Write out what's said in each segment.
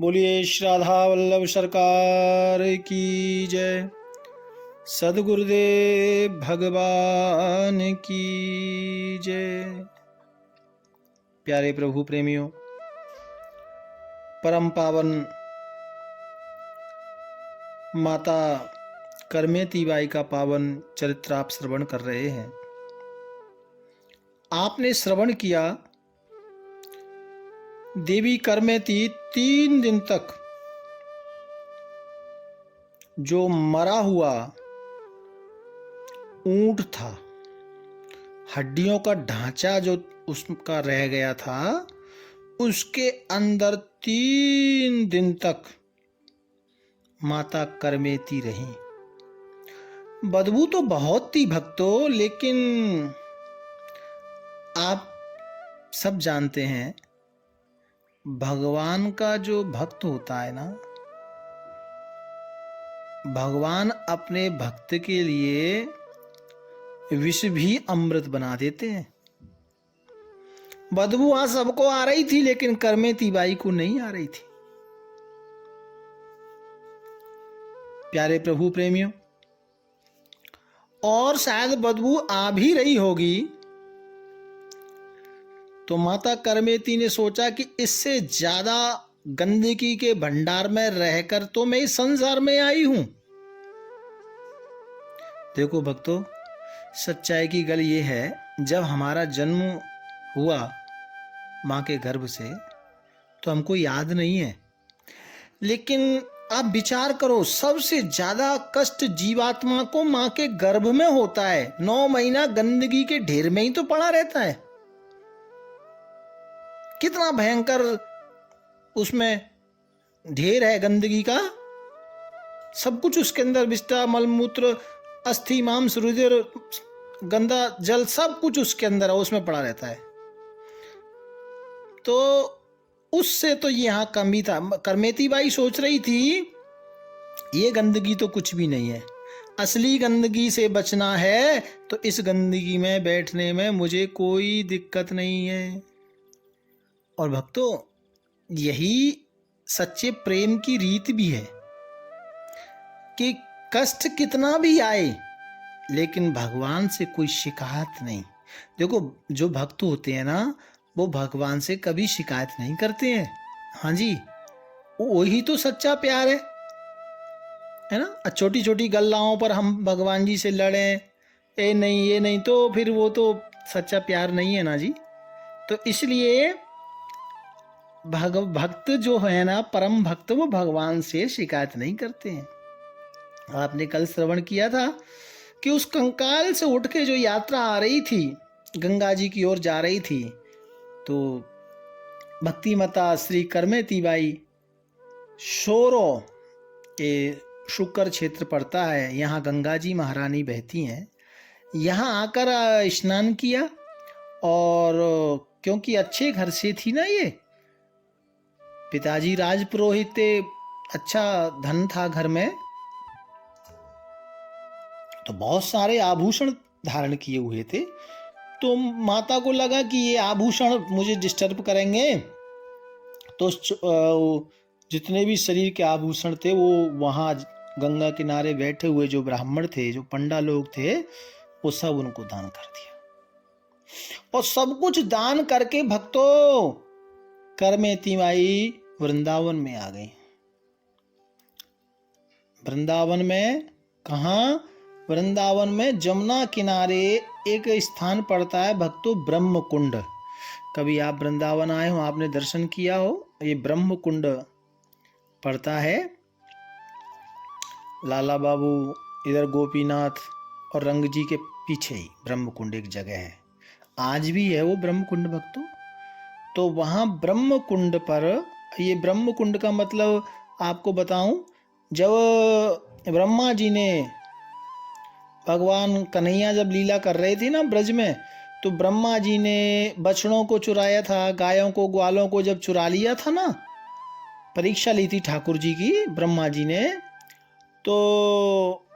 बोलिए श्री राधा वल्लभ सरकार की जय। सद्गुरुदेव भगवान की जय। प्यारे प्रभु प्रेमियों, परम पावन माता करमेती बाई का पावन चरित्र आप श्रवण कर रहे हैं। आपने श्रवण किया देवी करमेती 3 दिन तक जो मरा हुआ ऊंट था, हड्डियों का ढांचा जो उसका रह गया था, उसके अंदर 3 दिन तक माता करमेती रही। बदबू तो बहुत थी भक्तों, लेकिन आप सब जानते हैं भगवान का जो भक्त होता है ना, भगवान अपने भक्त के लिए विष भी अमृत बना देते हैं। बदबू वहां सबको आ रही थी, लेकिन करमेती बाई को नहीं आ रही थी। प्यारे प्रभु प्रेमियों, और शायद बदबू आ भी रही होगी तो माता करमेती ने सोचा कि इससे ज्यादा गंदगी के भंडार में रहकर तो मैं इस संसार में आई हूं। देखो भक्तों, सच्चाई की गल ये है, जब हमारा जन्म हुआ मां के गर्भ से तो हमको याद नहीं है, लेकिन आप विचार करो, सबसे ज्यादा कष्ट जीवात्मा को मां के गर्भ में होता है। 9 महीना गंदगी के ढेर में ही तो पड़ा रहता है। कितना भयंकर उसमें ढेर है गंदगी का। सब कुछ उसके अंदर, विष्ठा, मलमूत्र, अस्थि, मांस, रुधिर, गंदा जल, सब कुछ उसके अंदर है, उसमें पड़ा रहता है। तो उससे तो यहाँ कम ही था। करमेती बाई सोच रही थी ये गंदगी तो कुछ भी नहीं है, असली गंदगी से बचना है तो इस गंदगी में बैठने में मुझे कोई दिक्कत नहीं है। और भक्तों, यही सच्चे प्रेम की रीत भी है कि कष्ट कितना भी आए लेकिन भगवान से कोई शिकायत नहीं। देखो, जो भक्त होते हैं ना, वो भगवान से कभी शिकायत नहीं करते हैं। हाँ जी, वही तो सच्चा प्यार है ना। छोटी छोटी गल्लाओं पर हम भगवान जी से लड़ें, ए नहीं ये नहीं, तो फिर वो तो सच्चा प्यार नहीं है ना जी। तो इसलिए भक्त जो है ना, परम भक्त, वो भगवान से शिकायत नहीं करते हैं। आपने कल श्रवण किया था कि उस कंकाल से उठ के जो यात्रा आ रही थी, गंगा जी की ओर जा रही थी, तो भक्ति माता श्री करमेती बाई शोरो, ये शुक्र क्षेत्र पड़ता है, यहाँ गंगा जी महारानी बहती हैं, यहाँ आकर स्नान किया। और क्योंकि अच्छे घर से थी ना, ये पिताजी राजपुरोहित थे, अच्छा धन था घर में, तो बहुत सारे आभूषण धारण किए हुए थे। तो माता को लगा कि ये आभूषण मुझे डिस्टर्ब करेंगे, तो जितने भी शरीर के आभूषण थे वो वहाँ गंगा किनारे बैठे हुए जो ब्राह्मण थे, जो पंडा लोग थे, वो सब उनको दान कर दिया। और सब कुछ दान करके भक्तों करमेती बाई वृंदावन में आ गई। वृंदावन में कहाँ? वृंदावन में जमुना किनारे एक स्थान पड़ता है भक्तों, ब्रह्म कुंड। कभी आप वृंदावन आए हो, आपने दर्शन किया हो, ये ब्रह्म कुंड पड़ता है। लाला बाबू, इधर गोपीनाथ और रंग जी के पीछे ही ब्रह्म कुंड एक जगह है, आज भी है वो ब्रह्म कुंड भक्तों। तो वहाँ ब्रह्म कुंड पर, ये ब्रह्म कुंड का मतलब आपको बताऊं, जब ब्रह्मा जी ने, भगवान कन्हैया जब लीला कर रहे थे ना ब्रज में, तो ब्रह्मा जी ने बछड़ों को चुराया था, गायों को, ग्वालों को जब चुरा लिया था ना, परीक्षा ली थी ठाकुर जी की ब्रह्मा जी ने। तो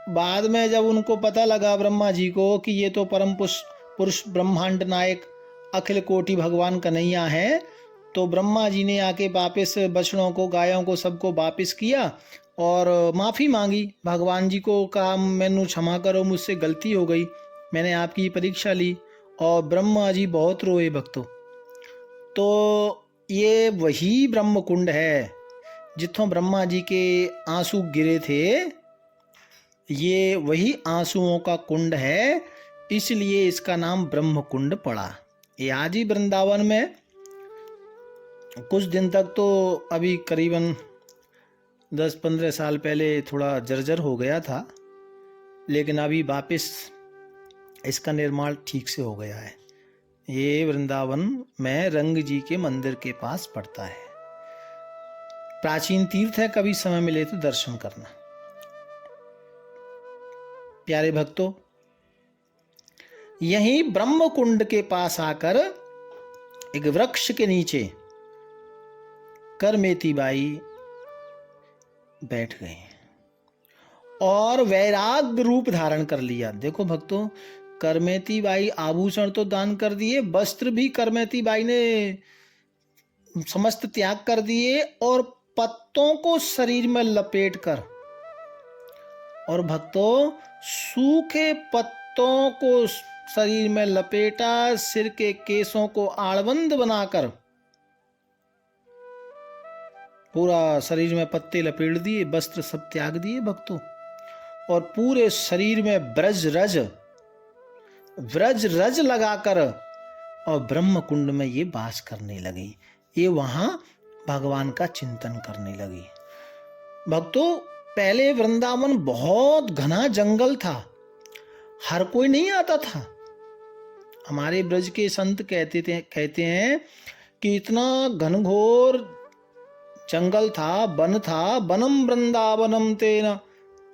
बाद में जब उनको पता लगा ब्रह्मा जी को कि ये तो परम पुरुष ब्रह्मांड नायक अखिल कोटि भगवान कन्हैया है, तो ब्रह्मा जी ने आके वापस बछड़ों को, गायों को, सबको वापस किया और माफ़ी मांगी। भगवान जी को कहा मैनू क्षमा करो, मुझसे गलती हो गई, मैंने आपकी परीक्षा ली। और ब्रह्मा जी बहुत रोए भक्तों। तो ये वही ब्रह्म कुंड है जिथों ब्रह्मा जी के आंसू गिरे थे, ये वही आंसुओं का कुंड है, इसलिए इसका नाम ब्रह्म कुंड पड़ा। ये आज ही वृंदावन में कुछ दिन तक तो अभी करीबन 10-15 साल पहले थोड़ा जर्जर हो गया था, लेकिन अभी वापस इसका निर्माण ठीक से हो गया है। ये वृंदावन में रंग जी के मंदिर के पास पड़ता है। प्राचीन तीर्थ है, कभी समय मिले तो दर्शन करना। प्यारे भक्तों, यहीं ब्रह्म कुंड के पास आकर एक वृक्ष के नीचे करमेती बाई बैठ गए और वैराग्य रूप धारण कर लिया। देखो भक्तों, करमेती बाई आभूषण तो दान कर दिए, वस्त्र भी करमेती बाई ने समस्त त्याग कर दिए और पत्तों को शरीर में लपेट कर, और भक्तों सूखे पत्तों को शरीर में लपेटा, सिर के केसों को आड़बंद बनाकर पूरा शरीर में पत्ते लपेट दिए, वस्त्र सब त्याग दिए भक्तों, और पूरे शरीर में ब्रज रज लगाकर और ब्रह्म कुंड में ये वास करने लगी। ये वहां भगवान का चिंतन करने लगी। भक्तों, पहले वृंदावन बहुत घना जंगल था, हर कोई नहीं आता था। हमारे ब्रज के संत कहते हैं कि इतना घनघोर जंगल था, वन था, वनम वृंदावनम तेना,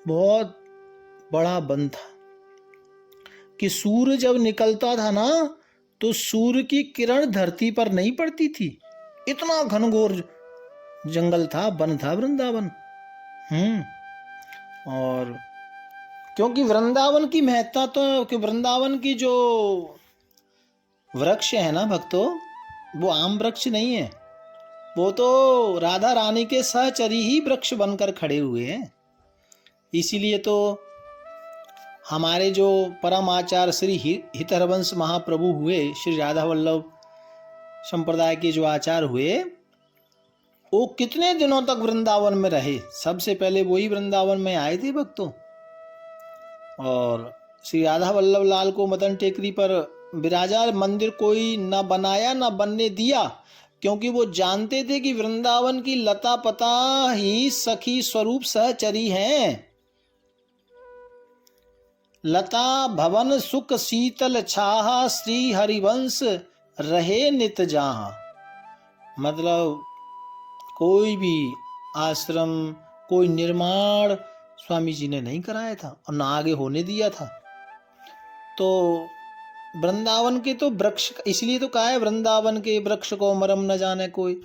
बहुत बड़ा वन था कि सूर्य जब निकलता था ना तो सूर्य की किरण धरती पर नहीं पड़ती थी। इतना घनघोर जंगल था, वन था वृंदावन। और क्योंकि वृंदावन की महत्ता तो, कि वृंदावन की जो वृक्ष है ना भक्तों, वो आम वृक्ष नहीं है, वो तो राधा रानी के सहचरी ही वृक्ष बनकर खड़े हुए हैं। इसीलिए तो हमारे जो परम आचार्य श्री हितहरवंश महाप्रभु हुए, श्री राधा वल्लभ संप्रदाय के जो आचार्य हुए, वो कितने दिनों तक वृंदावन में रहे। सबसे पहले वही वृंदावन में आए थे भक्तों, और श्री राधा वल्लभ लाल को मदन टेकरी पर विराजा मंदिर कोई न बनाया न बनने दिया, क्योंकि वो जानते थे कि वृंदावन की लता पता ही सखी स्वरूप सहचरी हैं। लता भवन सुख शीतल छाहा, श्री हरिवंश रहे नित जहाँ। मतलब कोई भी आश्रम, कोई निर्माण स्वामी जी ने नहीं कराया था और ना आगे होने दिया था। तो वृंदावन के तो वृक्ष, इसलिए तो कहा है वृंदावन के वृक्ष को मरम न जाने कोई।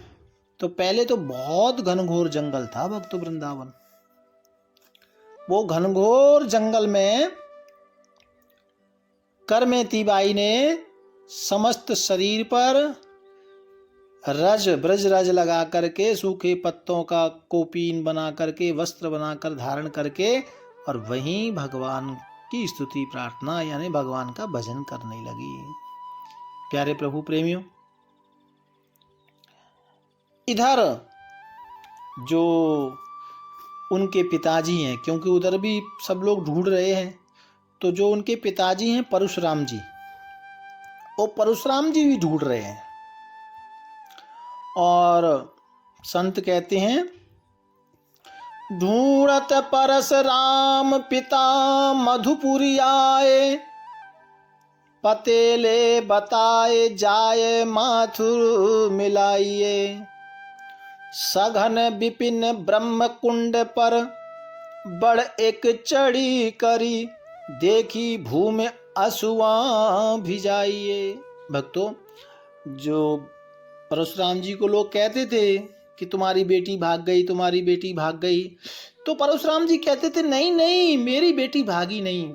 तो पहले तो बहुत घनघोर जंगल था भक्त वृंदावन। वो घनघोर जंगल में करमेती बाई ने समस्त शरीर पर ब्रज रज लगा करके, सूखे पत्तों का कोपीन बना करके, वस्त्र बनाकर धारण करके, और वहीं भगवान की स्तुति प्रार्थना यानी भगवान का भजन करने लगी। प्यारे प्रभु प्रेमियों, इधर जो उनके पिताजी हैं, क्योंकि उधर भी सब लोग ढूंढ रहे हैं, तो जो उनके पिताजी हैं परशुराम जी, वो परशुराम जी भी ढूंढ रहे हैं। और संत कहते हैं, ढूंढत परशुराम पिता मधुपुरी आए, पतेले बताए जाए माथुर मिलाइए। सघन विपिन ब्रह्म कुंड पर बड़ एक चढ़ी करी, देखी भूमि असुआ भिजाइए। भक्तों, जो परशुराम जी को लोग कहते थे कि तुम्हारी बेटी भाग गई, तुम्हारी बेटी भाग गई, तो परशुराम जी कहते थे नहीं नहीं, मेरी बेटी भागी नहीं।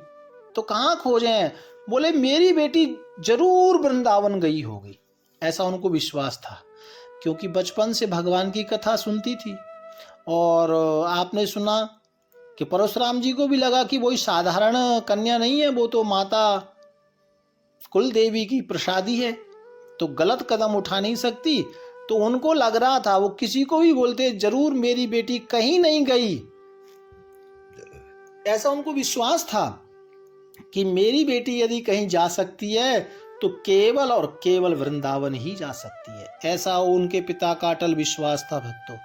तो कहाँ खोजें? बोले मेरी बेटी जरूर वृंदावन गई होगी, ऐसा उनको विश्वास था। क्योंकि बचपन से भगवान की कथा सुनती थी। और आपने सुना कि परशुराम जी को भी लगा कि वही साधारण कन्या नहीं है, वो तो माता कुल देवी की प्रसादी है, तो गलत कदम उठा नहीं सकती। तो उनको लग रहा था, वो किसी को भी बोलते जरूर मेरी बेटी कहीं नहीं गई, ऐसा उनको विश्वास था कि मेरी बेटी यदि कहीं जा सकती है तो केवल और केवल वृंदावन ही जा सकती है, ऐसा उनके पिता का अटल विश्वास था भक्तों।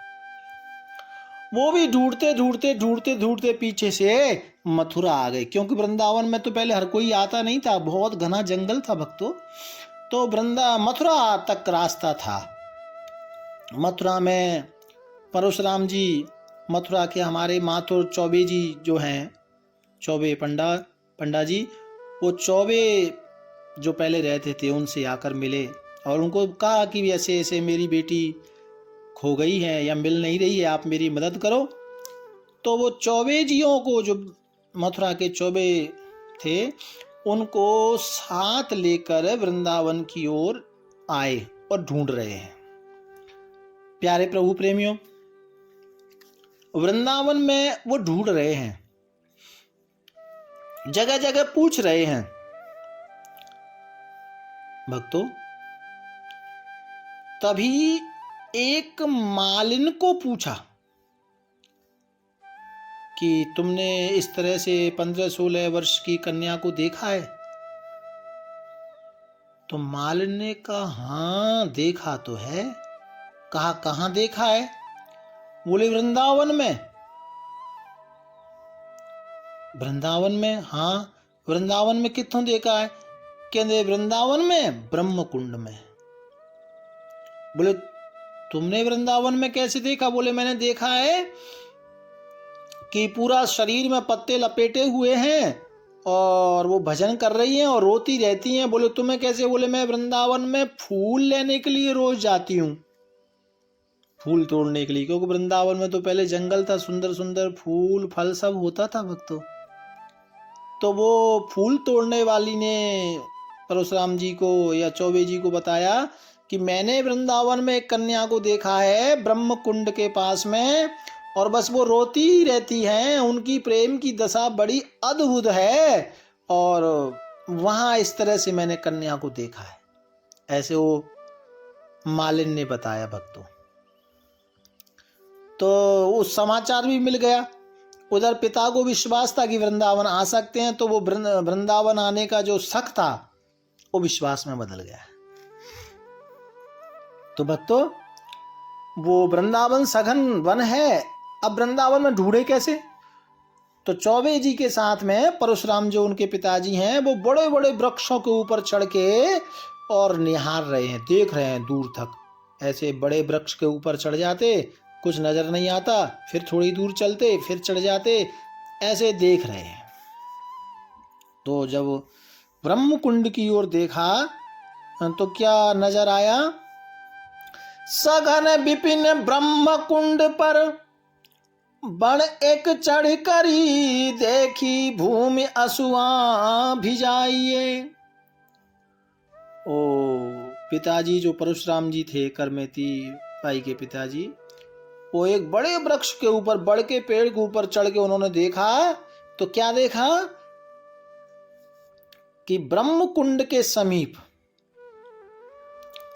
वो भी ढूंढते ढूंढते ढूंढते ढूंढते पीछे से मथुरा आ गए, क्योंकि वृंदावन में तो पहले हर कोई आता नहीं था, बहुत घना जंगल था भक्तों। तो मथुरा तक रास्ता था। मथुरा में परशुराम जी, मथुरा के हमारे माथुर चौबे जी जो हैं, चौबे पंडा जी, वो चौबे जो पहले रहते थे उनसे आकर मिले और उनको कहा कि ऐसे ऐसे मेरी बेटी खो गई है या मिल नहीं रही है, आप मेरी मदद करो। तो वो चौबे जियों को, जो मथुरा के चौबे थे, उनको साथ लेकर वृंदावन की ओर आए और ढूंढ रहे हैं। प्यारे प्रभु प्रेमियों, वृंदावन में वो ढूंढ रहे हैं, जगह जगह पूछ रहे हैं भक्तों। तभी एक मालिन को पूछा कि तुमने इस तरह से 15-16 वर्ष की कन्या को देखा है? तो मालिन ने कहा हाँ देखा तो है। कहा कहाँ देखा है? बोले वृंदावन में। वृंदावन में? हाँ वृंदावन में कित्थों देखा है? कहते वृंदावन में ब्रह्म कुंड में। बोले तुमने वृंदावन में कैसे देखा? बोले मैंने देखा है कि पूरा शरीर में पत्ते लपेटे हुए हैं और वो भजन कर रही हैं और रोती रहती हैं। बोले तुम्हें कैसे? बोले मैं वृंदावन में फूल लेने के लिए रोज जाती हूँ, फूल तोड़ने के लिए, क्योंकि वृंदावन में तो पहले जंगल था, सुंदर सुंदर फूल फल सब होता था भक्तों। तो वो फूल तोड़ने वाली ने परशुराम जी को या चौबे जी को बताया कि मैंने वृंदावन में एक कन्या को देखा है ब्रह्म कुंड के पास में, और बस वो रोती ही रहती हैं, उनकी प्रेम की दशा बड़ी अद्भुत है, और वहां इस तरह से मैंने कन्या को देखा है, ऐसे वो मालिन ने बताया भक्तों। तो उस समाचार भी मिल गया। उधर पिता को विश्वास था कि वृंदावन आ सकते हैं, तो वो वृंदावन आने का जो शक था वो विश्वास में बदल गया। तो भक्तों वो वृंदावन सघन वन है, अब वृंदावन में ढूंढे कैसे? तो चौबे जी के साथ में परशुराम जो उनके पिताजी हैं, वो बड़े बड़े वृक्षों के ऊपर चढ़ के और निहार रहे हैं, देख रहे हैं दूर तक। ऐसे बड़े वृक्ष के ऊपर चढ़ जाते, कुछ नजर नहीं आता, फिर थोड़ी दूर चलते, फिर चढ़ जाते, ऐसे देख रहे हैं। तो जब ब्रह्म कुंड की ओर देखा तो क्या नजर आया? सघन विपिन ब्रह्म कुंड पर बण एक चढ़ करी, देखी भूमि असुआ भिजाइए। ओ पिताजी जो परशुराम जी थे, करमेती भाई के पिताजी, वो एक बड़े वृक्ष के ऊपर, बड़ के पेड़ के ऊपर चढ़ के उन्होंने देखा। तो क्या देखा कि ब्रह्म कुंड के समीप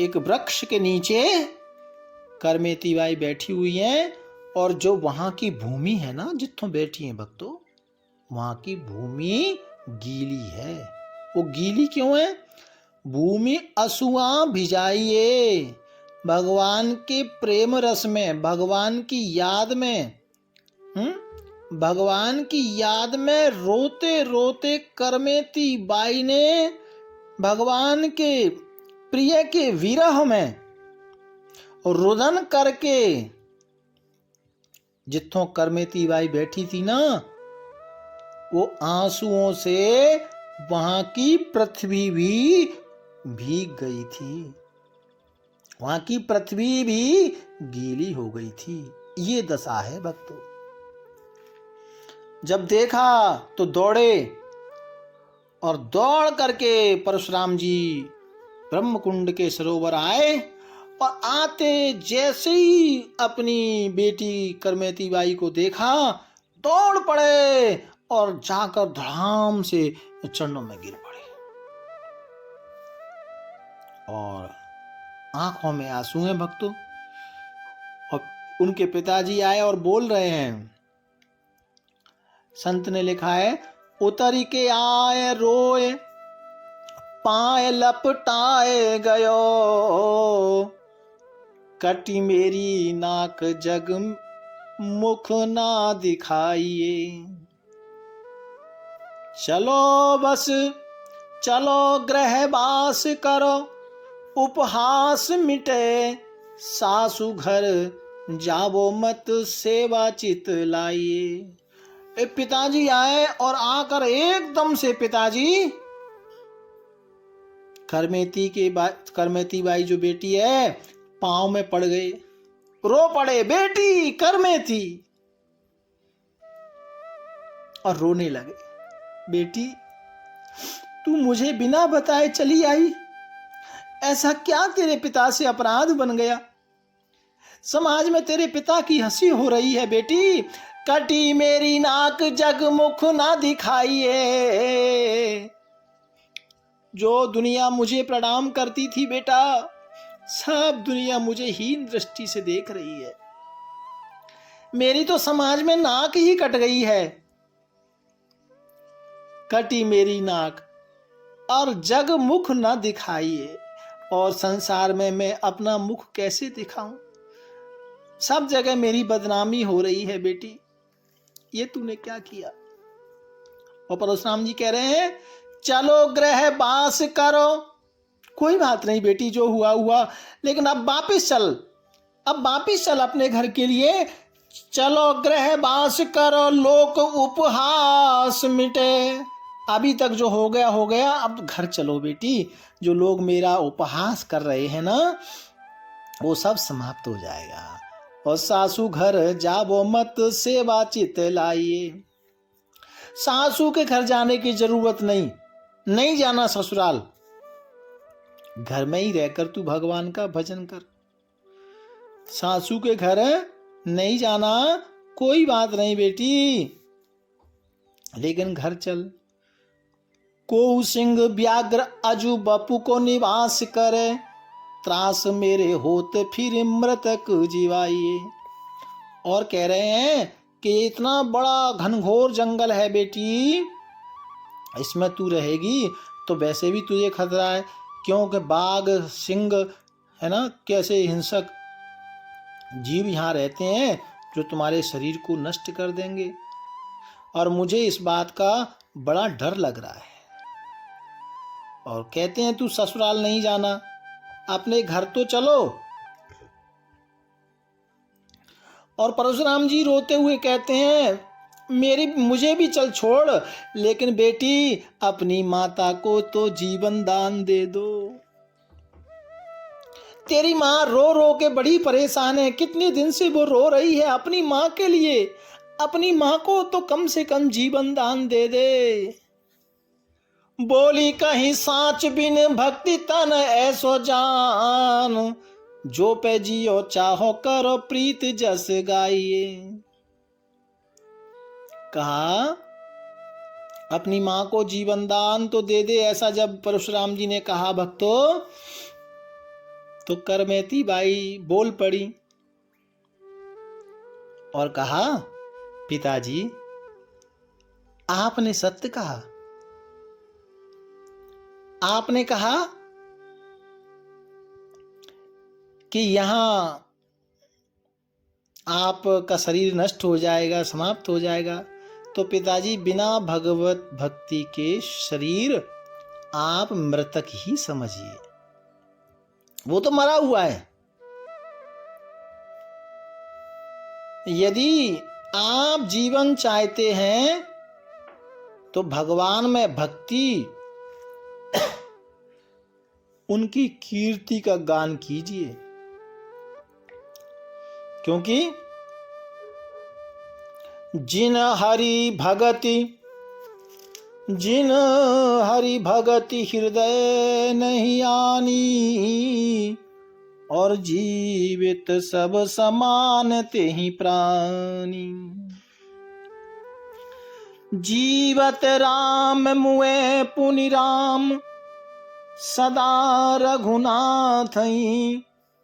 एक वृक्ष के नीचे करमेती बाई बैठी हुई हैं, और जो वहां की भूमि है ना, जिथों बैठी हैं भक्तों, वहां की भूमि गीली है। वो गीली क्यों है? भूमि असुआ भिजाइए, भगवान के प्रेम रस में, भगवान की याद में, भगवान की याद में रोते रोते करमेती बाई ने भगवान के प्रिय के विरह में रुदन करके, जिथों करमेती बाई बैठी थी ना, वो आंसुओं से वहां की पृथ्वी भी भीग गई थी, वहां की पृथ्वी भी गीली हो गई थी। ये दशा है भक्तों। जब देखा तो दौड़े, और दौड़ करके परशुराम जी ब्रह्म कुंड के सरोवर आए और आते जैसे ही अपनी बेटी करमेती बाई को देखा, दौड़ पड़े और जाकर धड़ाम से चरणों में गिर पड़े और आंखों में आंसू हैं भक्तों। और उनके पिताजी आए और बोल रहे हैं, संत ने लिखा है, उतर के आए रोए पाए लपटाए गयो, कटी मेरी नाक जग मुख ना दिखाइए। चलो बस चलो गृहवास करो, उपहास मिटे सासू घर, जावो मत सेवा चित लाइए। पिताजी आए और आकर एकदम से पिताजी करमेती बाई जो बेटी है पांव में पड़ गए, रो पड़े, बेटी करमेती, और रोने लगे। बेटी तू मुझे बिना बताए चली आई, ऐसा क्या तेरे पिता से अपराध बन गया? समाज में तेरे पिता की हंसी हो रही है बेटी, कटी मेरी नाक जग मुख ना दिखाइए। जो दुनिया मुझे प्रणाम करती थी बेटा, सब दुनिया मुझे हीन दृष्टि से देख रही है। मेरी तो समाज में नाक ही कट गई है। कटी मेरी नाक और जग मुख न दिखाइए, और संसार में मैं अपना मुख कैसे दिखाऊं? सब जगह मेरी बदनामी हो रही है बेटी, ये तूने क्या किया? और परशुराम जी कह रहे हैं, चलो गृह वास करो। कोई बात नहीं बेटी, जो हुआ हुआ, लेकिन अब वापिस चल अपने घर के लिए। चलो गृह वास करो, लोक उपहास मिटे। अभी तक जो हो गया, अब घर चलो बेटी। जो लोग मेरा उपहास कर रहे हैं ना, वो सब समाप्त हो जाएगा। और सासू घर जाबो मत सेवा चित लाइए। सासू के घर जाने की जरूरत नहीं जाना ससुराल, घर में ही रहकर तू भगवान का भजन कर। सासू के घर नहीं जाना, कोई बात नहीं बेटी, लेकिन घर चल। को सिंह व्याघ्र अजू बपू को निवास करे, त्रास मेरे होत फिर मृतक जीवाइए। और कह रहे हैं कि इतना बड़ा घनघोर जंगल है बेटी, इसमें तू रहेगी तो वैसे भी तुझे खतरा है, क्योंकि बाघ सिंह है ना, कैसे हिंसक जीव यहाँ रहते हैं जो तुम्हारे शरीर को नष्ट कर देंगे। और मुझे इस बात का बड़ा डर लग रहा है। और कहते हैं तू ससुराल नहीं जाना, अपने घर तो चलो। और परशुराम जी रोते हुए कहते हैं, मुझे भी चल छोड़, लेकिन बेटी अपनी माता को तो जीवन दान दे दो। तेरी माँ रो रो के बड़ी परेशान है, कितने दिन से वो रो रही है अपनी माँ के लिए। अपनी माँ को तो कम से कम जीवन दान दे दे। बोली कहीं साच बिन भक्ति तन ऐसो जान, जो पे जियो चाहो करो प्रीत जस गाइए। कहा अपनी मां को जीवन दान तो दे दे। ऐसा जब परशुराम जी ने कहा भक्तों, तो करमेती बाई बोल पड़ी और कहा, पिताजी आपने सत्य कहा। आपने कहा कि यहां आपका शरीर नष्ट हो जाएगा, समाप्त हो जाएगा, तो पिताजी बिना भगवत भक्ति के शरीर आप मृतक ही समझिए, वो तो मरा हुआ है। यदि आप जीवन चाहते हैं तो भगवान में भक्ति, उनकी कीर्ति का गान कीजिए, क्योंकि जिन हरि भगति हृदय नहीं आनी, और जीवित सब समान तेहि प्राणी। जीवत राम मुए पुनि राम, सदा रघुनाथ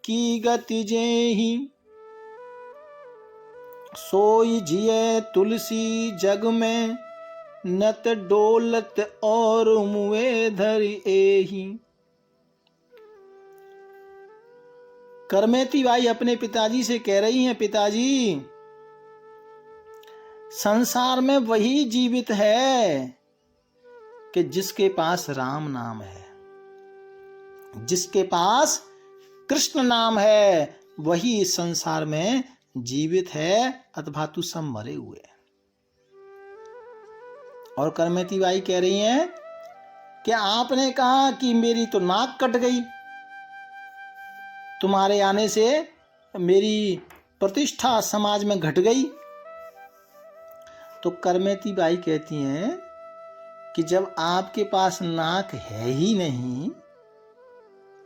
की गति जेहि। सोई जिये तुलसी जग में, नत डोलत और मुए धरि एहि। करमेती बाई अपने पिताजी से कह रही हैं, पिताजी संसार में वही जीवित है कि जिसके पास राम नाम है, जिसके पास कृष्ण नाम है, वही इस संसार में जीवित है, अथवा तू सब मरे हुए। और करमेती बाई कह रही हैं कि आपने कहा कि मेरी तो नाक कट गई, तुम्हारे आने से मेरी प्रतिष्ठा समाज में घट गई। तो करमेती बाई कहती हैं कि जब आपके पास नाक है ही नहीं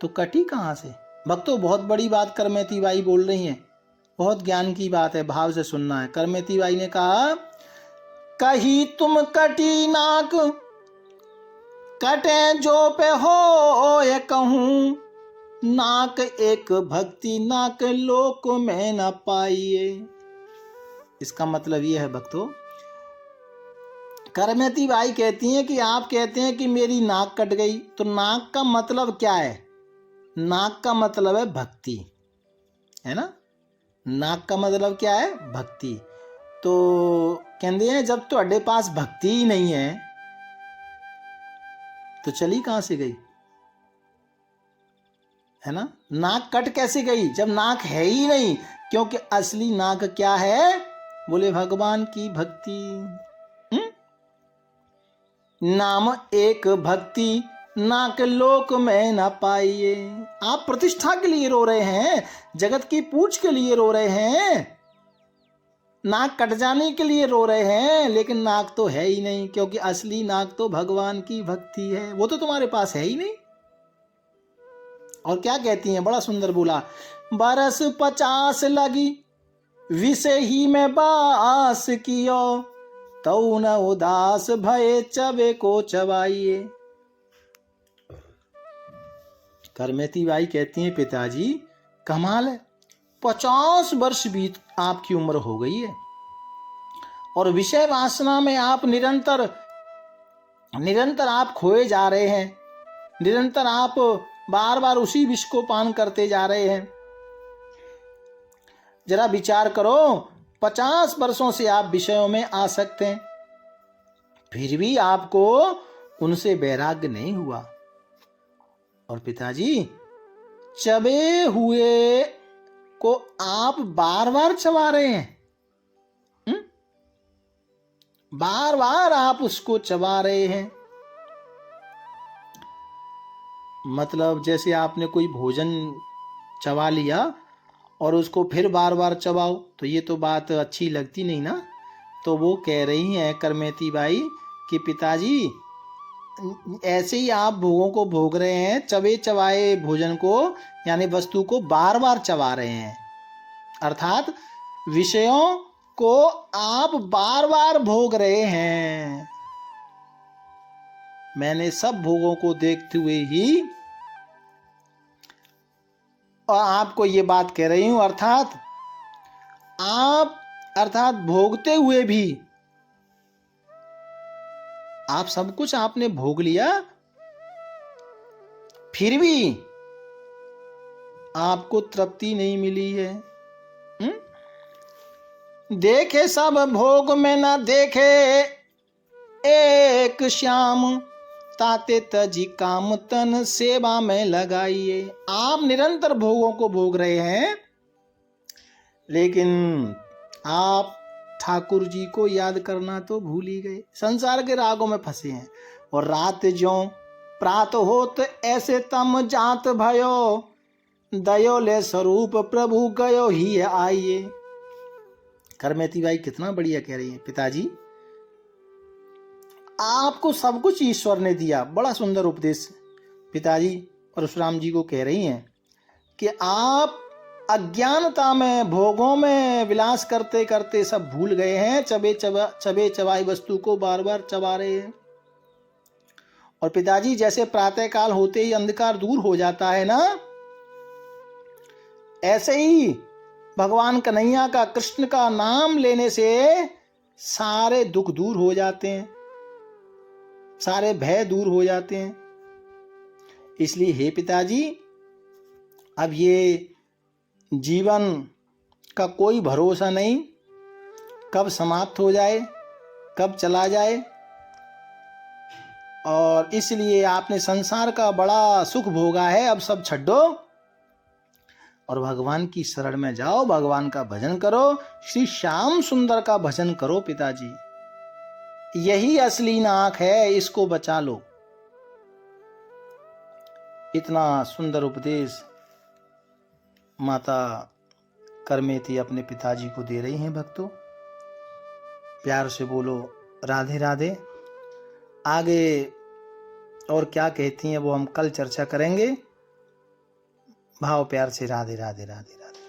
तो कटी कहां से। भक्तों, बहुत बड़ी बात करमेती बाई बोल रही हैं, बहुत ज्ञान की बात है, भाव से सुनना है। करमेती बाई ने कहा, कही तुम कटी नाक, कटे जो पे हो ये कहूं, नाक एक भक्ति नाक लोक में न पाइए। इसका मतलब यह है भक्तों, करमेती बाई कहती हैं कि आप कहते हैं कि मेरी नाक कट गई, तो नाक का मतलब क्या है? नाक का मतलब है भक्ति, है ना। नाक का मतलब क्या है? भक्ति। तो कहते हैं जब ਤੁਹਾਡੇ पास भक्ति ही नहीं है तो चली कहां से गई, है ना। नाक कट कैसे गई जब नाक है ही नहीं, क्योंकि असली नाक क्या है? बोले भगवान की भक्ति। नाम एक भक्ति नाक लोक में ना पाइए। आप प्रतिष्ठा के लिए रो रहे हैं, जगत की पूछ के लिए रो रहे हैं, नाक कट जाने के लिए रो रहे हैं, लेकिन नाक तो है ही नहीं, क्योंकि असली नाक तो भगवान की भक्ति है, वो तो तुम्हारे पास है ही नहीं। और क्या कहती हैं, बड़ा सुंदर बोला, बरस 50 लगी विषय ही में बास कियो, तऊ न उदास भये चबे को चबाइए। करमेती बाई कहती हैं, पिताजी कमाल है, 50 वर्ष बीत आपकी उम्र हो गई है और विषय वासना में आप निरंतर आप खोए जा रहे हैं, निरंतर आप बार बार उसी विष को पान करते जा रहे हैं। जरा विचार करो, 50 वर्षों से आप विषयों में आसक्त हैं, फिर भी आपको उनसे वैराग्य नहीं हुआ। और पिताजी चबे हुए को आप बार बार चबा रहे हैं, बार बार आप उसको चबा रहे हैं। मतलब जैसे आपने कोई भोजन चबा लिया और उसको फिर बार बार चबाओ, तो ये तो बात अच्छी लगती नहीं ना। तो वो कह रही हैं करमेती बाई कि पिताजी ऐसे ही आप भोगों को भोग रहे हैं, चबे चबाए भोजन को यानी वस्तु को बार बार चबा रहे हैं, अर्थात विषयों को आप बार बार भोग रहे हैं। मैंने सब भोगों को देखते हुए ही और आपको ये बात कह रही हूं, अर्थात भोगते हुए भी आप सब कुछ आपने भोग लिया, फिर भी आपको तृप्ति नहीं मिली है। देखे सब भोग में न देखे एक श्याम, ताते तजी काम तन सेवा में लगाइए। आप निरंतर भोगों को भोग रहे हैं, लेकिन आप ठाकुर जी को याद करना तो भूल ही गए, संसार के रागों में फंसे हैं। और रात ज्यों प्रात होत ऐसे तम जात भयो, दयो ले स्वरूप प्रभु गयो ही आइए। करमेती बाई कितना बढ़िया कह रही है, पिताजी आपको सब कुछ ईश्वर ने दिया, बड़ा सुंदर उपदेश पिताजी परशुराम जी को कह रही हैं कि आप अज्ञानता में, भोगों में विलास करते करते सब भूल गए हैं, चबे चबाई वस्तु को बार बार चबा रहे हैं। और पिताजी, जैसे प्रातः काल होते ही अंधकार दूर हो जाता है ना, ऐसे ही भगवान कन्हैया का, कृष्ण का नाम लेने से सारे दुख दूर हो जाते हैं, सारे भय दूर हो जाते हैं। इसलिए हे पिताजी, अब ये जीवन का कोई भरोसा नहीं, कब समाप्त हो जाए, कब चला जाए। और इसलिए आपने संसार का बड़ा सुख भोगा है, अब सब छड्डो और भगवान की शरण में जाओ, भगवान का भजन करो, श्री श्याम सुंदर का भजन करो पिताजी। यही असली नाक है, इसको बचा लो। इतना सुंदर उपदेश माता करमेती अपने पिताजी को दे रही हैं। भक्तों, प्यार से बोलो राधे राधे। आगे और क्या कहती हैं वो हम कल चर्चा करेंगे। भाव प्यार से राधे राधे राधे राधे।